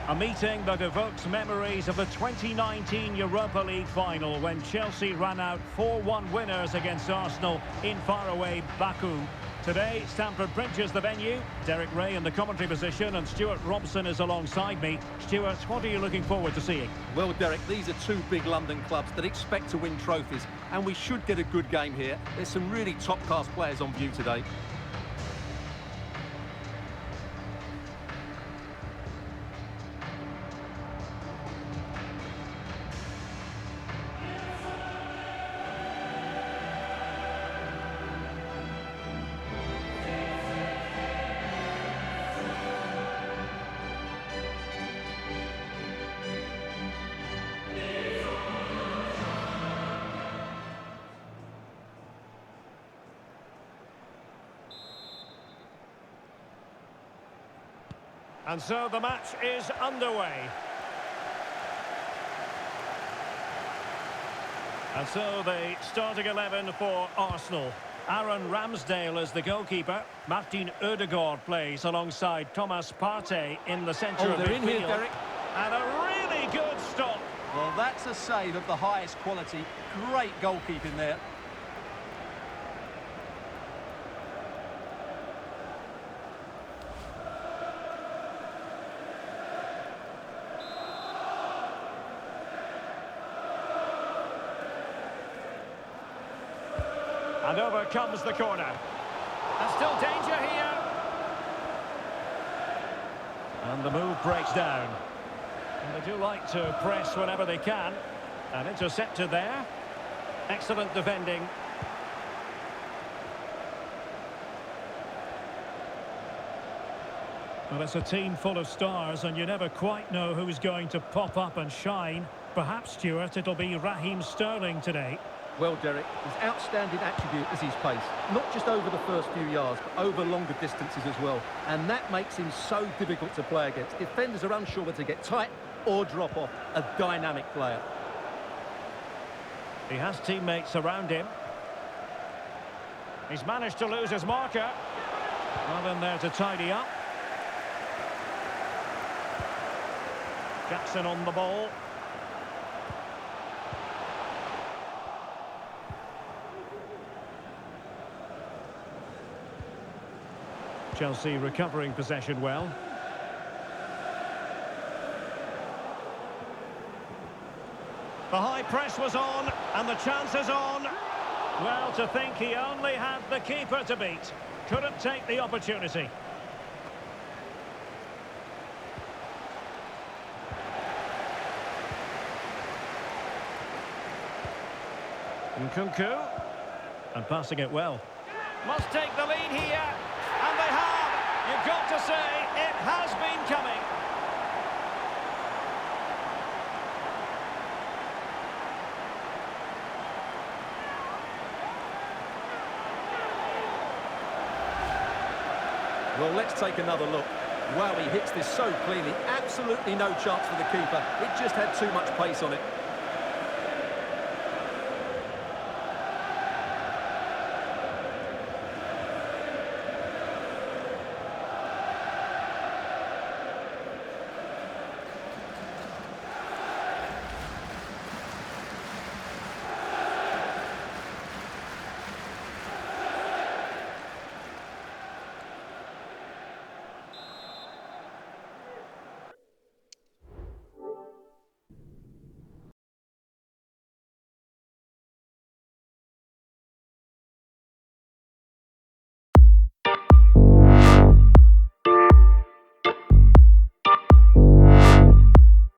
A meeting that evokes memories of the 2019 Europa League final when Chelsea ran out 4-1 winners against Arsenal in faraway Baku. Today, Stamford Bridge is the venue. Derek Ray in the commentary position and Stuart Robson is alongside me. Stuart, what are you looking forward to seeing? Well, Derek, these are two big London clubs that expect to win trophies, and we should get a good game here. There's some really top-class players on view today. And so the match is underway. And so the starting 11 for Arsenal. Aaron Ramsdale is the goalkeeper. Martin Ødegaard plays alongside Thomas Partey in the centre of they're in here, midfield. Derek. And a really good stop. Well, that's a save of the highest quality. Great goalkeeping there. And over comes the corner. And still danger here. And the move breaks down. And they do like to press whenever they can. And intercepted there. Excellent defending. Well, it's a team full of stars, and you never quite know who's going to pop up and shine. Perhaps, Stuart, it'll be Raheem Sterling today. Well, Derek, his outstanding attribute is his pace. Not just over the first few yards, but over longer distances as well. And that makes him so difficult to play against. Defenders are unsure whether to get tight or drop off. A dynamic player. He has teammates around him. He's managed to lose his marker. Well in there to tidy up. Jackson on the ball. Chelsea recovering possession well. The high press was on, and the chance is on. Well, to think he only had the keeper to beat. Couldn't take the opportunity. Nkunku. And passing it well. Must take the lead here. And they have. You've got to say, it has been coming. Well, let's take another look. Wow, he hits this so cleanly. Absolutely no chance for the keeper. It just had too much pace on it.